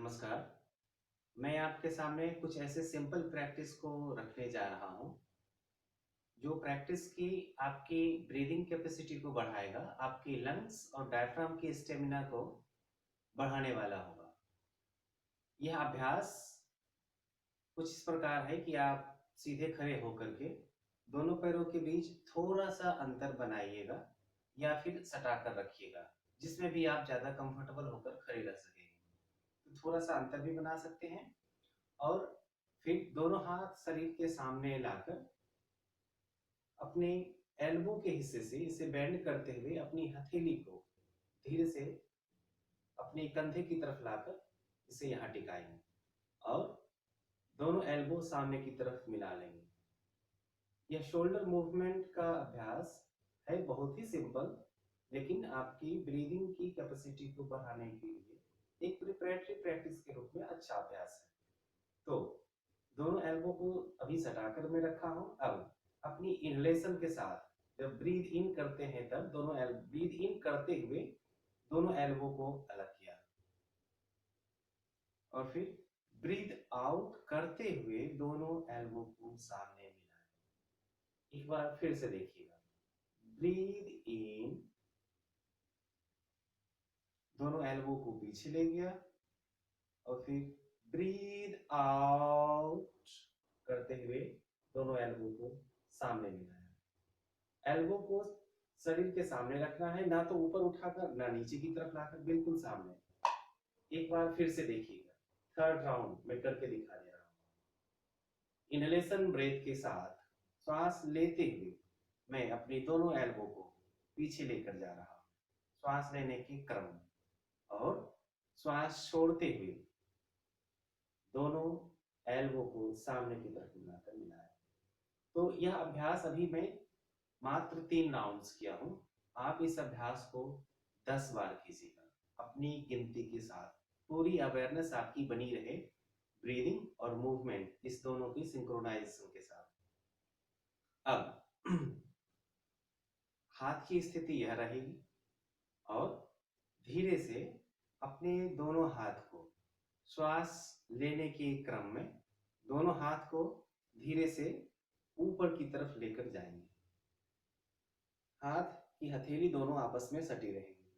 नमस्कार। मैं आपके सामने कुछ ऐसे सिंपल प्रैक्टिस को रखने जा रहा हूँ, जो प्रैक्टिस की आपकी ब्रीदिंग कैपेसिटी को बढ़ाएगा, आपकी लंग्स और डायफ्राम की स्टेमिना को बढ़ाने वाला होगा। यह अभ्यास कुछ इस प्रकार है कि आप सीधे खड़े होकर के दोनों पैरों के बीच थोड़ा-सा अंतर बनाइएगा या फिर सटा कर रखिएगा, जिसमें भी आप ज़्यादा कंफर्टेबल होकर खड़े रह सकेंगे। तो थोड़ा-सा अंतर भी बना सकते हैं और फिर दोनों हाथ शरीर के सामने लाकर अपने एल्बो के हिस्से से इसे बेंड करते हुए अपनी हथेली को धीरे से अपने कंधे की तरफ लाकर इसे यहाँ टिकाएंगे और दोनों एल्बो सामने की तरफ मिला लेंगे। यह शोल्डर मूवमेंट का अभ्यास है, बहुत ही सिंपल, लेकिन आपकी ब्रीदिंग की कैपेसिटी को बढ़ाने के लिए एक प्रिपरेटरी प्रैक्टिस के रूप में अच्छा अभ्यास है। तो दोनों एल्बो को अभी सटाकर मैं रखा हूं। अब अपनी इनहेलेशन के साथ जब ब्रीद इन करते हैं तब ब्रीद इन करते हुए दोनों एल्बो को अलग किया और फिर ब्रीद आउट करते हुए दोनों एल्बो को सामने मिलाया। एक बार फिर से देखिएगा। ब्रीद इन, दोनों एल्बो को पीछे ले गया और फिर ब्रीद आउट करते हुए दोनों एल्बो को सामने मिलाया। एल्बो को शरीर के सामने रखना है, ना तो ऊपर उठाकर ना नीचे की तरफ लाकर, बिल्कुल सामने। एक बार फिर से देखिएगा। थर्ड राउंड में करके दिखा दे रहा हूं। इनहेलेशन ब्रेथ के साथ श्वास लेते हुए मैं अपनी दोनों एल्बो को पीछे लेकर जा रहा हूं, श्वास लेने के क्रम में, और श्वास छोड़ते हुए दोनों एल्बो को सामने की तरफ मिलाया। तो यह अभ्यास अभी मैं मात्र 3 राउंड्स किया हूं। आप इस अभ्यास को 10 बार कीजिएगा अपनी गिनती के साथ। पूरी अवेयरनेस आपकी बनी रहे ब्रीदिंग और मूवमेंट, इस दोनों की सिंक्रोनाइजेशन के साथ। अब हाथ की स्थिति यह रहेगी और धीरे से अपने दोनों हाथ को श्वास लेने के क्रम में दोनों हाथ को धीरे से ऊपर की तरफ लेकर जाएंगे। हाथ की हथेली दोनों आपस में सटी रहेगी।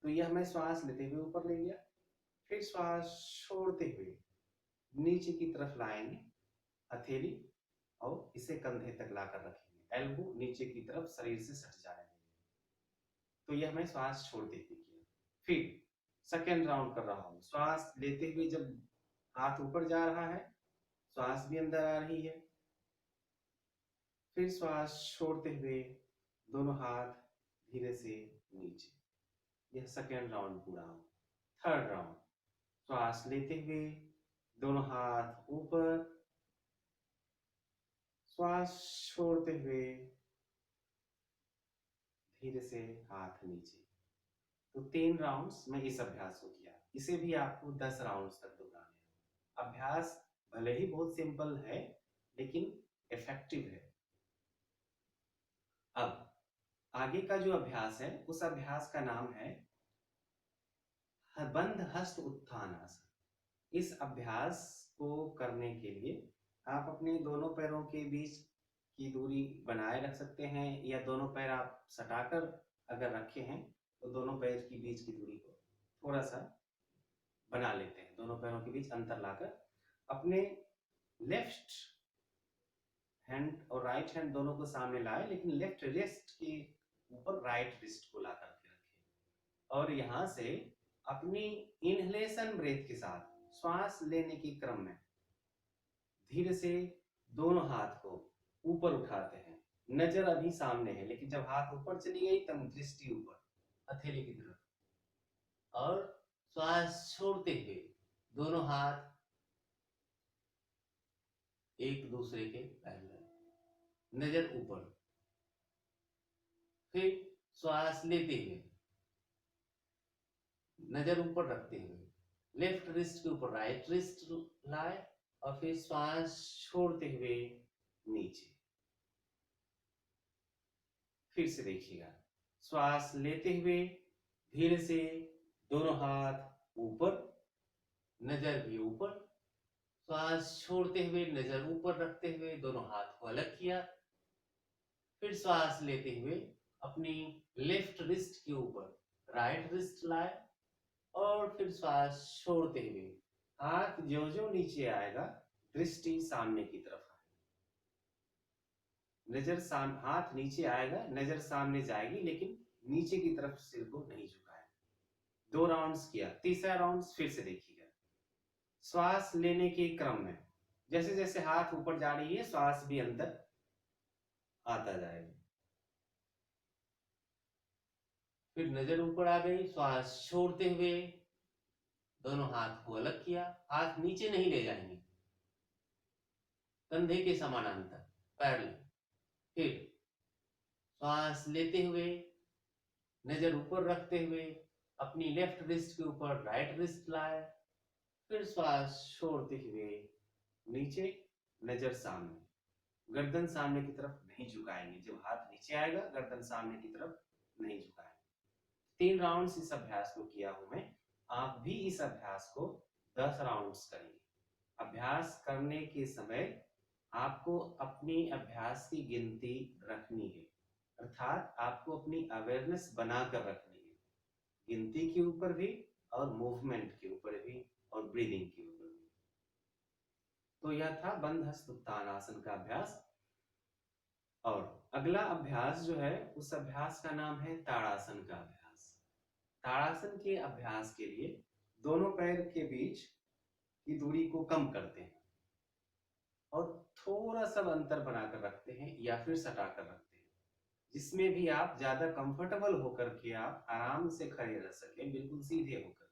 तो यह मैं श्वास लेते हुए ऊपर ले गया, फिर श्वास छोड़ते हुए नीचे की तरफ लाएंगे हथेली और इसे कंधे तक लाकर रखेंगे, एल्बो नीचे की तरफ शरीर से सट जाने देंगे। तो यह मैं श्वास छोड़ते हुए किया। फिर सेकेंड राउंड कर रहा हूं। श्वास लेते हुए जब हाथ ऊपर जा रहा है, श्वास भी अंदर आ रही है, फिर श्वास छोड़ते हुए दोनों हाथ धीरे से नीचे। यह सेकेंड राउंड पूरा हो। थर्ड राउंड, श्वास लेते हुए दोनों हाथ ऊपर, श्वास छोड़ते हुए धीरे से हाथ नीचे। तो 3 राउंड्स में इस अभ्यास को किया। इसे भी आपको 10 राउंड्स तक दोहराने हैं। अभ्यास भले ही बहुत सिंपल है, लेकिन इफेक्टिव है। अब आगे का जो अभ्यास है, उस अभ्यास का नाम है बंद हस्त उत्थान आसन। इस अभ्यास को करने के लिए आप अपने दोनों पैरों के बीच की दूरी बनाए रख सकते हैं, या दोनों पैर आप सटाकर अगर रखे हैं तो दोनों पैर की बीच की दूरी को थोड़ा सा बना लेते हैं। दोनों पैरों के बीच अंतर लाकर अपने लेफ्ट हैंड और राइट हैंड दोनों को सामने लाए, लेकिन लेफ्ट रिस्ट के ऊपर राइट रिस्ट को ला करके रखें और यहां से अपनी इनहेलेशन ब्रेथ के साथ श्वास लेने के क्रम में धीरे से दोनों हाथ को ऊपर उठाते हैं। नजर अभी सामने है, लेकिन जब हाथ ऊपर चली गई तब दृष्टि ऊपर हथेली की तरफ, और श्वास छोड़ते हुए दोनों हाथ एक दूसरे के पैरेलल, नजर ऊपर। फिर श्वास लेते हुए नजर ऊपर रखते हुए लेफ्ट रिस्ट के ऊपर राइट रिस्ट लाए और फिर श्वास छोड़ते हुए नीचे। फिर से देखिएगा। श्वास लेते हुए धीरे से दोनों हाथ ऊपर, नजर भी ऊपर, श्वास छोड़ते हुए नजर ऊपर रखते हुए दोनों हाथ को अलग किया, फिर श्वास लेते हुए अपनी लेफ्ट रिस्ट के ऊपर राइट रिस्ट लाए और फिर श्वास छोड़ते हुए हाथ जो जो नीचे आएगा दृष्टि सामने की तरफ आएगी। हाथ नीचे आएगा, नजर सामने जाएगी, लेकिन नीचे की तरफ सिर को नहीं झुकाएगा। 2 राउंड्स किया, तीसरा राउंड फिर से देखिएगा। श्वास लेने के क्रम में जैसे जैसे हाथ ऊपर जा रही है श्वास भी अंदर आता जाएगा। फिर नजर ऊपर आ गई, श्वास छोड़ते हुए दोनों हाथ को अलग किया, हाथ नीचे नहीं ले जाएंगे, कंधे के समानांतर पैरेलल। फिर श्वास लेते हुए नजर ऊपर रखते हुए अपनी लेफ्ट रिस्ट के ऊपर राइट रिस्ट लाए, फिर श्वास छोड़ते हुए नीचे, नजर सामने, गर्दन सामने की तरफ नहीं झुकाएंगे। जब हाथ नीचे आएगा गर्दन सामने की तरफ नहीं झुकाएंगे। 3 राउंड्स इस अभ्यास को किया हूं मैं। आप भी इस अभ्यास को 10 राउंड्स करेंगे। अभ्यास करने के समय आपको अपनी अभ्यास की गिनती रखनी है, अर्थात आपको अपनी अवेयरनेस बनाकर रखनी है, गिनती के ऊपर भी और मूवमेंट के ऊपर भी और ब्रीदिंग के ऊपर भी। तो यह था बंद हस्त उत्तानासन का अभ्यास। और अगला अभ्यास जो है उस अभ्यास का नाम है ताड़ासन का अभ्यास। ताड़ासन के अभ्यास के लिए दोनों पैर के बीच की दूरी को कम करते हैं और थोड़ा सा अंतर बनाकर रखते हैं या फिर सटाकर रखते हैं, जिसमें भी आप ज्यादा कंफर्टेबल होकर के आप आराम से खड़े रह सकें, बिल्कुल सीधे होकर के।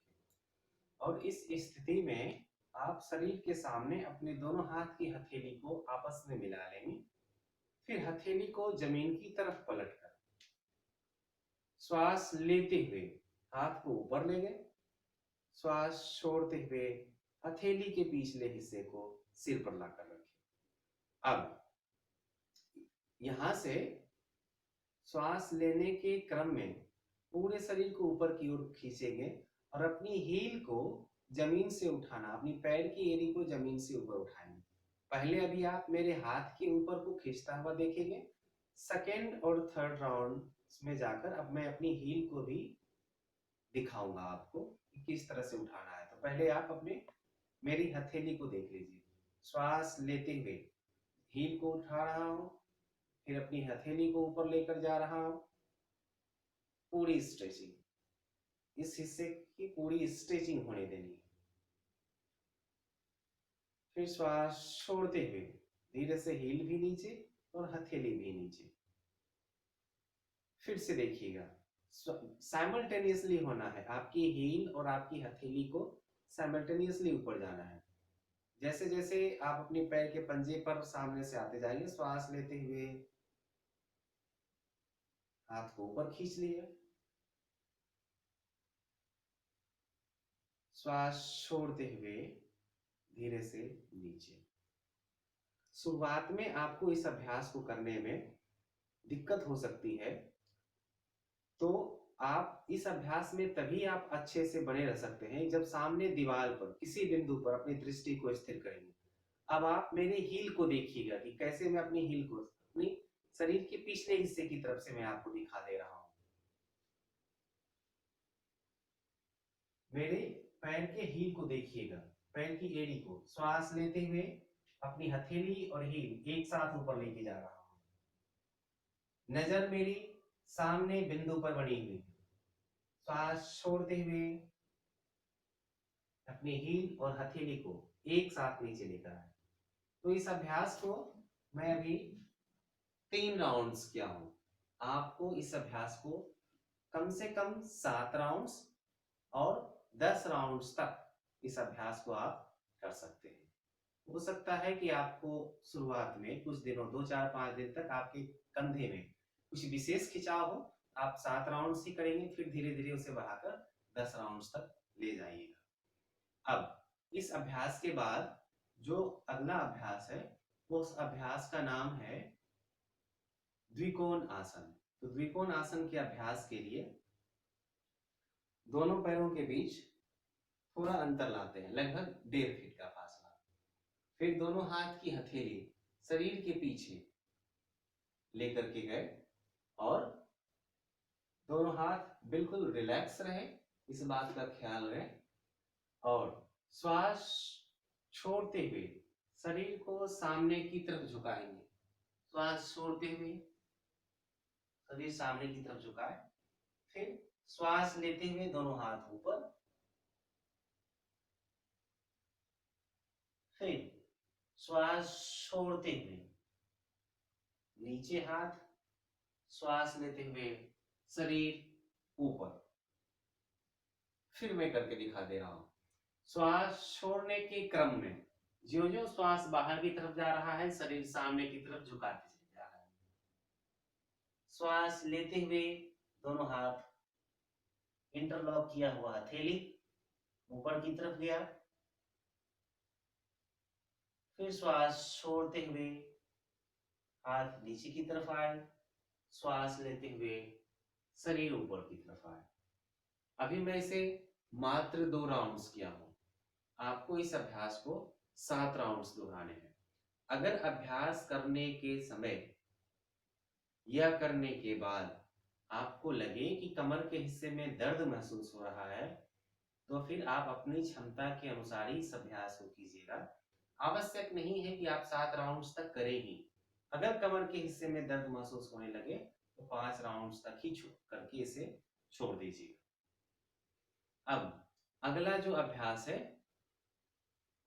और इस स्थिति में आप शरीर के सामने अपने दोनों हाथ की हथेली को आपस में मिला लेंगे, फिर हथेली को जमीन की तरफ पलटकर श्वास लेते हुए हाथ को ऊपर ले गए, श्वास छोड़ते हुए हथेली के पिछले हिस्से को सिर पर लाकर रखें। अब यहां से श्वास लेने के क्रम में पूरे शरीर को ऊपर की ओर खींचेंगे और अपनी हील को जमीन से उठाना, अपनी पैर की एड़ी को जमीन से ऊपर उठाएंगे। पहले अभी आप मेरे हाथ के ऊपर को खींचता हुआ देखेंगे। सेकेंड और थर्ड राउंड में जाकर अब मैं अपनी हील को भी दिखाऊंगा आपको कि किस तरह से उठाना है। तो पहले आप अपने मेरी हथेली को देख लीजिए। श्वास लेते हुए हील को उठा रहा हूं, फिर अपनी हथेली को ऊपर लेकर जा रहा हूं, पूरी स्ट्रेचिंग, इस हिस्से की पूरी स्ट्रेचिंग होने देनी है। फिर श्वास छोड़ते हुए धीरे से हील भी नीचे और हथेली भी नीचे। फिर से देखिएगा, साइमल्टेनियसली होना है, आपकी हील और आपकी हथेली को साइमल्टेनियसली ऊपर जाना है। जैसे जैसे आप अपने पैर के पंजे पर सामने से आते जाएंगे, श्वास लेते हुए हाथ को ऊपर खींच लिया, श्वास छोड़ते हुए धीरे से नीचे। शुरुआत में आपको इस अभ्यास को करने में दिक्कत हो सकती है, तो आप इस अभ्यास में तभी आप अच्छे से बने रह सकते हैं जब सामने दीवार पर किसी बिंदु पर अपनी दृष्टि को स्थिर करेंगे। अब आप मेरे हील को देखिएगा कि कैसे मैं अपनी हील को अपनी शरीर के पिछले हिस्से की तरफ से मैं आपको दिखा दे रहा हूं। मेरे पैर के हील को देखिएगा, पैर की एड़ी को श्वास लेते हुए अपनी हथेली और हील एक साथ ऊपर लेके जा रहा हूं। नजर मेरी सामने बिंदु पर बनी हुई है। श्वास छोड़ते हुए अपनी हील और हथेली को एक साथ नीचे लेकर आए। तो इस अभ्यास को मैं अभी 3 राउंड्स किया हूं। आपको इस अभ्यास को कम से कम 7 राउंड्स और 10 राउंड्स तक इस अभ्यास को आप कर सकते हैं। हो सकता है कि आपको शुरुआत में कुछ दिनों 2 4 5 दिन तक आपके कंधे में कुछ विशेष खिंचाव हो, आप 7 राउंड्स ही करेंगे, फिर धीरे धीरे उसे बढ़ाकर 10 राउंड्स तक ले जाइएगा। अब इस अभ्यास के बाद जो अगला अभ्यास है उस अभ्यास का नाम है द्विकोण आसन। तो द्विकोण आसन के अभ्यास के लिए दोनों पैरों के बीच थोड़ा अंतर लाते हैं, लगभग 1.5 फीट का फासला। फिर दोनों हाथ की हथेली शरीर के पीछे लेकर के गए और दोनों हाथ बिल्कुल रिलैक्स रहे, इस बात का ख्याल रहे, और श्वास छोड़ते हुए शरीर को सामने की तरफ झुकाएंगे। श्वास छोड़ते हुए शरीर सामने की तरफ झुकाए, फिर श्वास लेते हुए दोनों हाथ ऊपर, फिर श्वास छोड़ते हुए नीचे हाथ, श्वास लेते हुए शरीर ऊपर। फिर मैं करके दिखा दे रहा हूं। श्वास छोड़ने के क्रम में ज्यों ज्यों श्वास बाहर की तरफ जा रहा है, शरीर सामने की तरफ झुकाते चले जा रहा है। श्वास लेते हुए दोनों हाथ इंटरलॉक किया हुआ हथेली ऊपर की तरफ गया, फिर श्वास छोड़ते हुए हाथ नीचे की तरफ आए, श्वास लेते हुए शरीर ऊपर की तरफ आए। अभी मैं इसे मात्र 2 राउंड्स किया हूं, आपको इस अभ्यास को 7 राउंड्स दोहराने हैं। अगर अभ्यास करने के समय या करने के बाद आपको लगे कि कमर के हिस्से में दर्द महसूस हो रहा है, तो फिर आप अपनी क्षमता के अनुसार ही इस अभ्यास को कीजिएगा। आवश्यक नहीं है कि आप 7 राउंड्स तक करें ही। अगर कमर के हिस्से में दर्द महसूस होने लगे तो 5 राउंड्स तक ही करके इसे छोड़ दीजिए। अब अगला जो अभ्यास है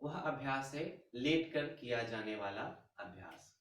वह अभ्यास है लेट कर किया जाने वाला अभ्यास।